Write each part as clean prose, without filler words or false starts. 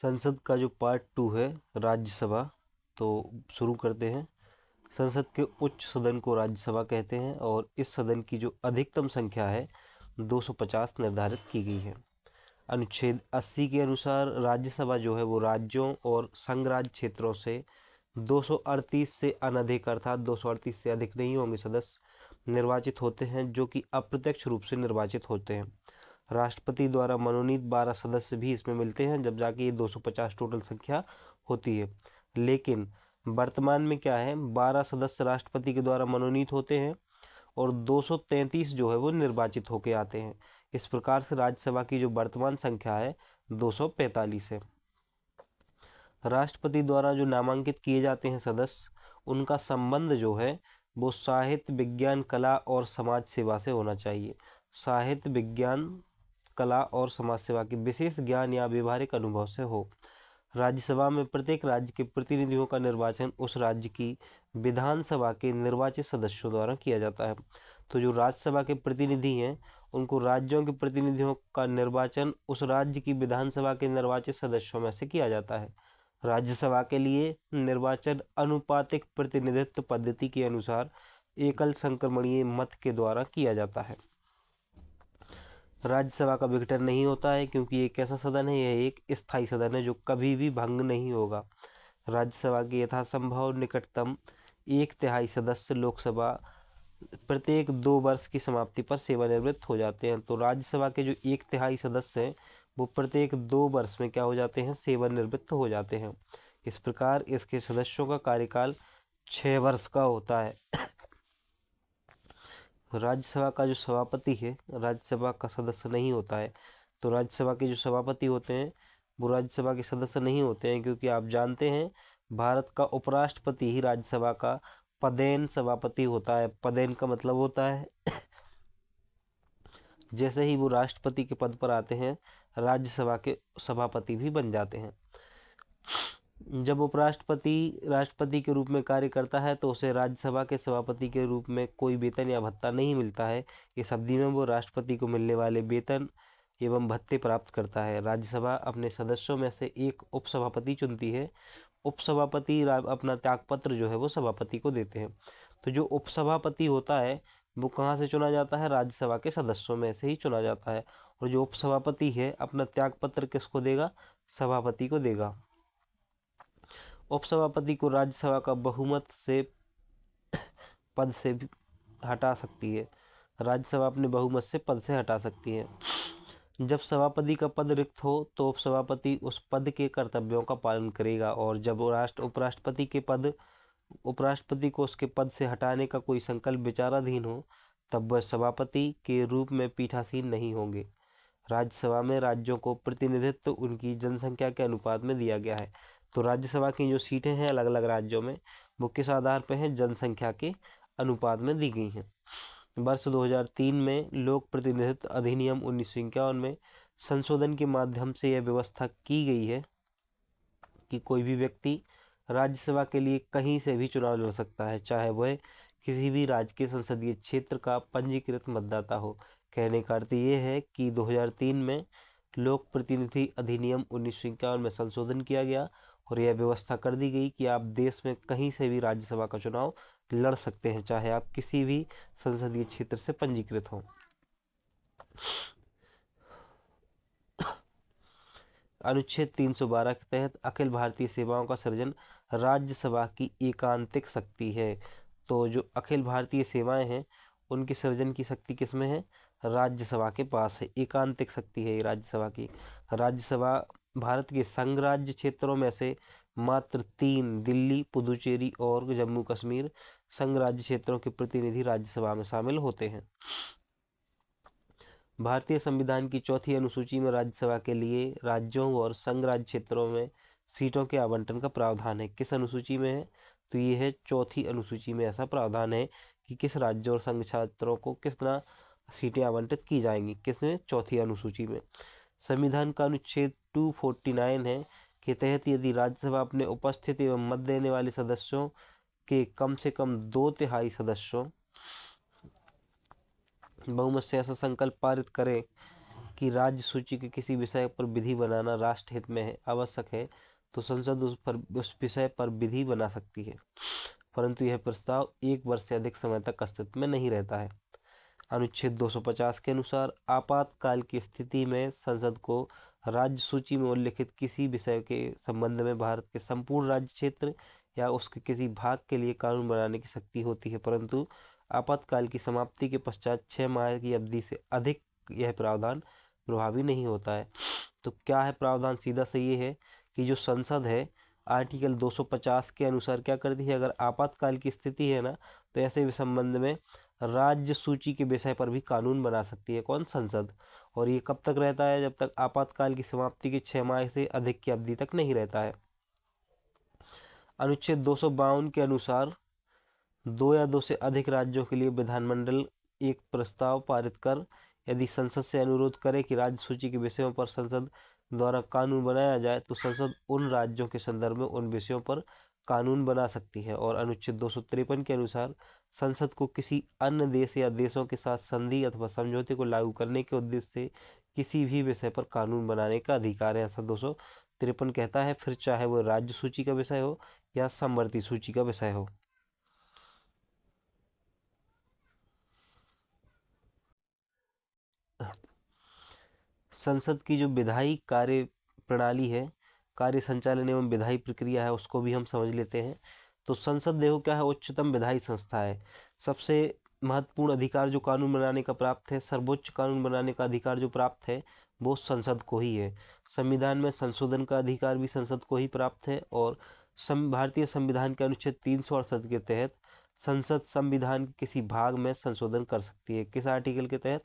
संसद का जो पार्ट 2 है राज्यसभा, तो शुरू करते हैं। संसद के उच्च सदन को राज्यसभा कहते हैं और इस सदन की जो अधिकतम संख्या है 250 निर्धारित की गई है। अनुच्छेद 80 के अनुसार राज्यसभा जो है वो राज्यों और संघ राज्य क्षेत्रों से 238 से अनधिक अर्थात 238 से अधिक नहीं होंगे सदस्य निर्वाचित होते हैं, जो कि अप्रत्यक्ष रूप से निर्वाचित होते हैं। राष्ट्रपति द्वारा मनोनीत 12 सदस्य भी इसमें मिलते हैं, जब जाके ये 250 टोटल संख्या होती है। लेकिन वर्तमान में क्या है, 12 सदस्य राष्ट्रपति के द्वारा मनोनीत होते हैं और 233 जो है वो निर्वाचित होके आते हैं। इस प्रकार से राज्यसभा की जो वर्तमान संख्या है 245 है। राष्ट्रपति द्वारा जो नामांकित किए जाते हैं सदस्य, उनका संबंध जो है वो साहित्य, विज्ञान, कला और समाज सेवा से होना चाहिए। साहित्य, विज्ञान, कला और समाज सेवा के विशेष ज्ञान या व्यवहारिक अनुभव से हो। राज्यसभा में प्रत्येक राज्य के प्रतिनिधियों का निर्वाचन उस राज्य की विधानसभा के निर्वाचित सदस्यों द्वारा किया जाता है। तो जो राज्यसभा के प्रतिनिधि हैं, उनको राज्यों के प्रतिनिधियों का निर्वाचन उस राज्य की विधानसभा के निर्वाचित सदस्यों में से किया जाता है। राज्यसभा के लिए निर्वाचन अनुपातिक प्रतिनिधित्व पद्धति के अनुसार एकल संक्रमणीय मत के द्वारा किया जाता है। राज्यसभा का विघटन नहीं होता है, क्योंकि एक ऐसा सदन है, यह एक स्थायी सदन है जो कभी भी भंग नहीं होगा। राज्यसभा के यथासंभव निकटतम 1/3 सदस्य लोकसभा प्रत्येक 2 वर्ष की समाप्ति पर सेवानिवृत्त हो जाते हैं। तो राज्यसभा के जो 1/3 सदस्य हैं वो प्रत्येक 2 वर्ष में क्या हो जाते हैं, सेवानिवृत्त हो जाते हैं। इस प्रकार इसके सदस्यों का कार्यकाल 6 वर्ष का होता है। राज्यसभा का जो सभापति है राज्यसभा का सदस्य नहीं होता है। तो राज्यसभा के जो सभापति होते हैं वो राज्यसभा के सदस्य नहीं होते हैं, क्योंकि आप जानते हैं भारत का उपराष्ट्रपति ही राज्यसभा का पदेन सभापति होता है। पदेन का मतलब होता है जैसे ही वो राष्ट्रपति के पद पर आते हैं, राज्यसभा के सभापति भी बन जाते हैं। जब उपराष्ट्रपति राष्ट्रपति के रूप में कार्य करता है तो उसे राज्यसभा के सभापति के रूप में कोई वेतन या भत्ता नहीं मिलता है। इस अवधि में वो राष्ट्रपति को मिलने वाले वेतन एवं भत्ते प्राप्त करता है। राज्यसभा अपने सदस्यों में से एक उपसभापति चुनती है। उपसभापति अपना त्यागपत्र जो है वो सभापति को देते हैं। तो जो उपसभापति होता है वो कहाँ से चुना जाता है, राज्यसभा के सदस्यों में से ही चुना जाता है। और जो उपसभापति है अपना त्यागपत्र किसको देगा, सभापति को देगा। उपसभापति को राज्यसभा का बहुमत से पद से भी हटा सकती है। राज्यसभा अपने बहुमत से पद से हटा सकती है। जब सभापति का पद रिक्त हो तो उपसभापति उस पद के कर्तव्यों का पालन करेगा, और जब उपराष्ट्रपति को उसके पद से हटाने का कोई संकल्प विचाराधीन हो तब वह सभापति के रूप में पीठासीन नहीं होंगे। राज्यसभा में राज्यों को प्रतिनिधित्व उनकी जनसंख्या के अनुपात में दिया गया है। तो राज्यसभा की जो सीटें हैं अलग अलग राज्यों में वो किस आधार पर हैं, जनसंख्या के अनुपात में दी गई हैं। वर्ष 2003 में लोक प्रतिनिधित्व अधिनियम 1951 में संशोधन के माध्यम से यह व्यवस्था की गई है कि कोई भी व्यक्ति राज्यसभा के लिए कहीं से भी चुनाव लड़ सकता है, चाहे वह किसी भी राज्य के संसदीय क्षेत्र का पंजीकृत मतदाता हो। कहने का अर्थ ये है कि 2003 में लोक प्रतिनिधि अधिनियम 1951 में संशोधन किया गया और यह व्यवस्था कर दी गई कि आप देश में कहीं से भी राज्यसभा का चुनाव लड़ सकते हैं, चाहे आप किसी भी संसदीय क्षेत्र से पंजीकृत हों। अनुच्छेद 312 के तहत अखिल भारतीय सेवाओं का सृजन राज्यसभा की एकांतिक शक्ति है। तो जो अखिल भारतीय सेवाएं हैं उनकी सृजन की शक्ति किसमें है, राज्यसभा के पास है। एकांतिक शक्ति है राज्यसभा की। राज्यसभा भारत के संघ राज्य क्षेत्रों में से मात्र 3 दिल्ली, पुदुचेरी और जम्मू कश्मीर संघ राज्य क्षेत्रों के प्रतिनिधि राज्यसभा में शामिल होते हैं। भारतीय संविधान की 4वीं अनुसूची में राज्यसभा के लिए राज्यों और संघ राज्य क्षेत्रों में सीटों के आवंटन का प्रावधान है। किस अनुसूची में है, तो ये है 4वीं अनुसूची में ऐसा प्रावधान है कि किस राज्य और संघ क्षेत्रों को कितना सीटें आवंटित की जाएंगी। किसमें, 4वीं अनुसूची में। संविधान का अनुच्छेद 249 है के तहत यदि राज्यसभा अपने उपस्थित एवं मत देने वाले सदस्यों के कम से कम 2/3 सदस्यों बहुमत से ऐसा संकल्प पारित करे कि राज्य सूची के किसी विषय पर विधि बनाना राष्ट्र हित में है, आवश्यक है, तो संसद उस विषय पर विधि बना सकती है, परंतु यह प्रस्ताव 1 वर्ष से अधिक समय तक अस्तित्व में नहीं रहता है। अनुच्छेद 250 के अनुसार आपातकाल की स्थिति में संसद को राज्य सूची में उल्लिखित किसी विषय के संबंध में भारत के संपूर्ण राज्य क्षेत्र या उसके किसी भाग के लिए कानून बनाने की शक्ति होती है, परंतु आपातकाल की समाप्ति के पश्चात 6 माह की अवधि से अधिक यह प्रावधान प्रभावी नहीं होता है। तो क्या है प्रावधान? सीधा से ये है कि जो संसद है आर्टिकल 250 के अनुसार क्या करती है, अगर आपातकाल की स्थिति है ना, तो ऐसे संबंध में राज्य सूची के विषय पर भी कानून बना सकती है। कौन? संसद। और ये कब तक रहता है? जब तक आपातकाल की समाप्ति के 6 माह से अधिक की अवधि तक नहीं रहता है। अनुच्छेद 252 के अनुसार 2 या 2 से अधिक राज्यों के लिए विधानमंडल एक प्रस्ताव पारित कर यदि संसद से अनुरोध करे कि राज्य सूची के विषयों पर संसद द्वारा कानून बनाया जाए, तो संसद उन राज्यों के संदर्भ में उन विषयों पर कानून बना सकती है। और अनुच्छेद 253 के अनुसार संसद को किसी अन्य देश या देशों के साथ संधि अथवा समझौते को लागू करने के उद्देश्य से किसी भी विषय पर कानून बनाने का अधिकार है, ऐसा 253 कहता है। फिर चाहे वो राज्य सूची का विषय हो या समवर्ती सूची का विषय हो। संसद की जो विधायी कार्य प्रणाली है, कार्य संचालन एवं विधायी प्रक्रिया है, उसको भी हम समझ लेते हैं। तो संसद देखो क्या है, उच्चतम विधायी संस्था है। सबसे महत्वपूर्ण अधिकार जो कानून बनाने का प्राप्त है, सर्वोच्च कानून बनाने का अधिकार जो प्राप्त है, वो संसद को ही है। संविधान में संशोधन का अधिकार भी संसद को ही प्राप्त है। और भारतीय संविधान के अनुच्छेद 368 के तहत संसद संविधान के किसी भाग में संशोधन कर सकती है। किस आर्टिकल के तहत?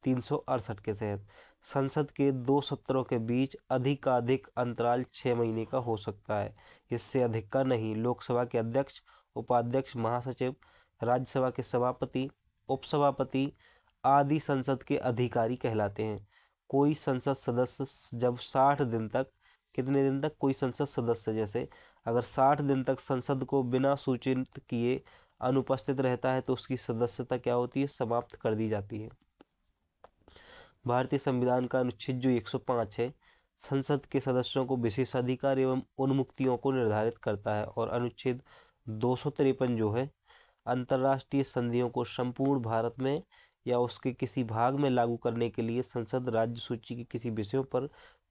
368 के तहत। संसद के 2 सत्रों के बीच अधिकाधिक अंतराल 6 महीने का हो सकता है, इससे अधिक का नहीं। लोकसभा के अध्यक्ष, उपाध्यक्ष, महासचिव, राज्यसभा के सभापति, उपसभापति आदि संसद के अधिकारी कहलाते हैं। कोई संसद सदस्य जब 60 दिन तक, कितने दिन तक? कोई संसद सदस्य जैसे अगर 60 दिन तक संसद को बिना सूचित किए अनुपस्थित रहता है, तो उसकी सदस्यता क्या होती है? समाप्त कर दी जाती है। भारतीय संविधान का अनुच्छेद जो 105 है, संसद के सदस्यों को विशेषाधिकार एवं उन्मुक्तियों को निर्धारित करता है। और अनुच्छेद 253 जो है, अंतर्राष्ट्रीय संधियों को संपूर्ण भारत में या उसके किसी भाग में लागू करने के लिए संसद राज्य सूची के किसी विषयों पर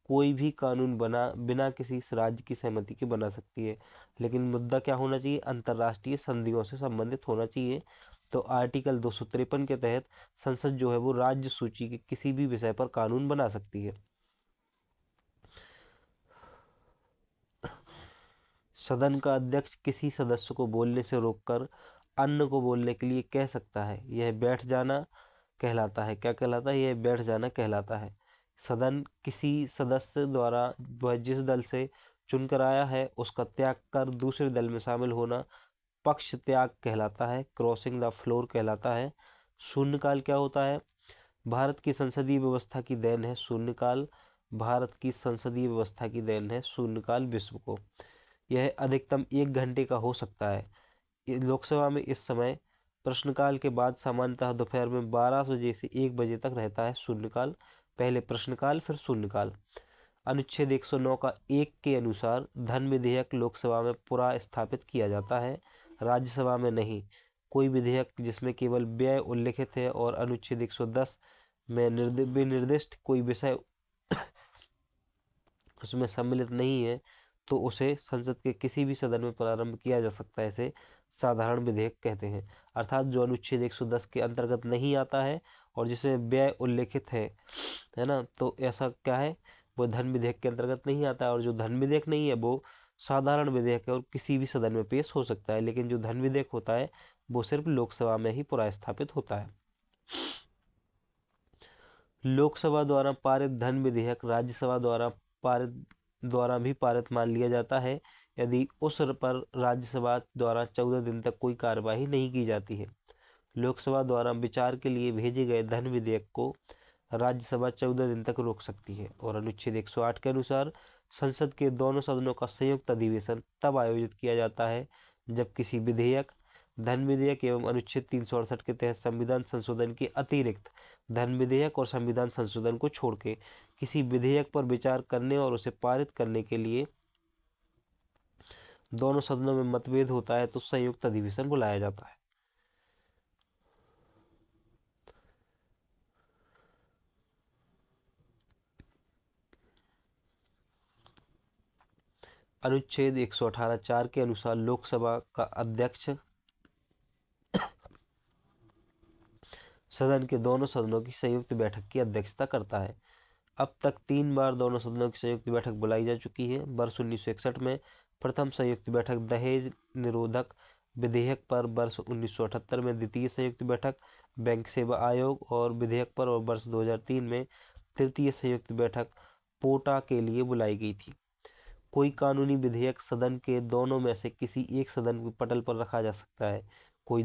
कोई भी कानून बिना किसी राज्य की सहमति के बना सकती है। लेकिन मुद्दा क्या होना चाहिए? अंतर्राष्ट्रीय संधियों से संबंधित होना चाहिए। तो आर्टिकल 253 के तहत संसद जो है वो राज्य सूची के किसी भी विषय पर कानून बना सकती है। सदन का अध्यक्ष किसी सदस्य को बोलने से रोककर अन्य को बोलने के लिए कह सकता है, यह बैठ जाना कहलाता है। क्या कहलाता है? यह बैठ जाना कहलाता है। सदन किसी सदस्य द्वारा वह जिस दल से चुनकर आया है उसका त्याग कर दूसरे दल में शामिल होना पक्ष त्याग कहलाता है, क्रॉसिंग द फ्लोर कहलाता है। शून्यकाल क्या होता है? भारत की संसदीय व्यवस्था की देन है शून्यकाल। भारत की संसदीय व्यवस्था की देन है शून्यकाल विश्व को। यह अधिकतम 1 घंटे का हो सकता है। लोकसभा में इस समय प्रश्नकाल के बाद सामान्यतः दोपहर में 12 बजे से 1 बजे तक रहता है शून्यकाल। पहले प्रश्नकाल फिर शून्यकाल। अनुच्छेद 109 का 1 के अनुसार धन विधेयक लोकसभा में पूरा स्थापित किया जाता है, राज्यसभा में नहीं। कोई विधेयक जिसमें केवल व्यय उल्लिखित है और अनुच्छेद 110 में निर्दिष्ट कोई विषय उसमें सम्मिलित नहीं है, तो उसे संसद के किसी भी सदन में प्रारंभ किया जा सकता है। इसे साधारण विधेयक कहते हैं। अर्थात जो अनुच्छेद 110 के अंतर्गत नहीं आता है और जिसमें व्यय उल्लिखित है ना, तो ऐसा क्या है? वो धन विधेयक के अंतर्गत नहीं आता है। और जो धन विधेयक नहीं है वो साधारण विधेयक है और किसी भी सदन में पेश हो सकता है। लेकिन जो धन विधेयक होता है वो सिर्फ लोकसभा में ही पूरा स्थापित होता है। लोकसभा द्वारा पारित धन विधेयक राज्यसभा द्वारा भी पारित मान लिया जाता है यदि उस पर राज्यसभा द्वारा 14 दिन तक कोई कार्यवाही नहीं की जाती है। लोकसभा द्वारा विचार के लिए भेजे गए धन विधेयक को राज्यसभा 14 दिन तक रोक सकती है। और अनुच्छेद 108 के अनुसार संसद के दोनों सदनों का संयुक्त अधिवेशन तब आयोजित किया जाता है जब किसी विधेयक, धन विधेयक एवं अनुच्छेद 368 के तहत संविधान संशोधन के अतिरिक्त धन विधेयक और संविधान संशोधन को छोड़ के किसी विधेयक पर विचार करने और उसे पारित करने के लिए दोनों सदनों में मतभेद होता है तो संयुक्त अधिवेशन बुलाया जाता है। अनुच्छेद 118(4) के अनुसार लोकसभा का अध्यक्ष सदन के दोनों सदनों की संयुक्त बैठक की अध्यक्षता करता है। अब तक 3 बार दोनों सदनों की संयुक्त बैठक बुलाई जा चुकी है। वर्ष 1961 में प्रथम संयुक्त बैठक दहेज निरोधक विधेयक पर, वर्ष 1978 में द्वितीय संयुक्त बैठक बैंक सेवा आयोग और विधेयक पर, और वर्ष 2003 में तृतीय संयुक्त बैठक पोटा के लिए बुलाई गई थी। कोई कानूनी विधेयक सदन के दोनों में से किसी एक सदन के पटल पर रखा जा सकता है। कोई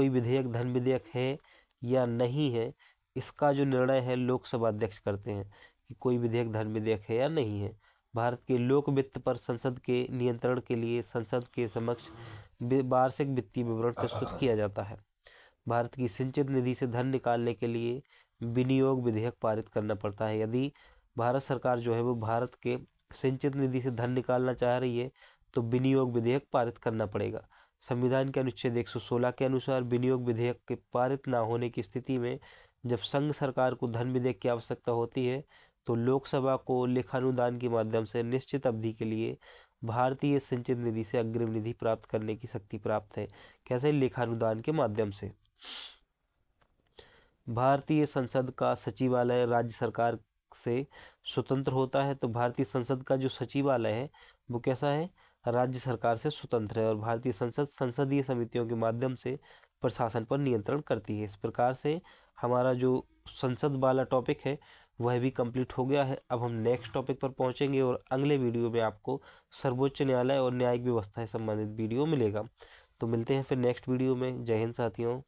विधेयक धन विधेयक है या नहीं है, इसका जो निर्णय है लोकसभा अध्यक्ष करते हैं कि कोई विधेयक धन विधेयक है या नहीं है। भारत के लोक वित्त पर संसद के नियंत्रण के लिए संसद के समक्ष वार्षिक वित्तीय विवरण प्रस्तुत किया जाता है। भारत की सिंचित निधि से धन निकालने के लिए विनियोग विधेयक पारित करना पड़ता है। यदि भारत सरकार जो है वो भारत के सिंचित निधि से धन निकालना चाह रही है तो विनियोग विधेयक पारित करना पड़ेगा। संविधान के अनुच्छेद 116 के अनुसार विनियोग विधेयक के पारित न होने की स्थिति में जब संघ सरकार को धन विधेयक की आवश्यकता होती है तो लोकसभा को लेखानुदान के माध्यम से निश्चित अवधि के लिए भारतीय सिंचित निधि से अग्रिम निधि प्राप्त करने की शक्ति प्राप्त है। कैसे? लेखानुदान के माध्यम से। भारतीय संसद का सचिवालय राज्य सरकार से स्वतंत्र होता है। तो भारतीय संसद का जो सचिवालय है वो कैसा है? राज्य सरकार से स्वतंत्र है। और भारतीय संसद संसदीय समितियों के माध्यम से प्रशासन पर नियंत्रण करती है। इस प्रकार से हमारा जो संसद वाला टॉपिक है वह भी कंप्लीट हो गया है। अब हम नेक्स्ट टॉपिक पर पहुंचेंगे और अगले वीडियो में आपको सर्वोच्च न्यायालय और न्यायिक व्यवस्था से संबंधित वीडियो मिलेगा। तो मिलते हैं फिर नेक्स्ट वीडियो में। जय हिंद साथियों।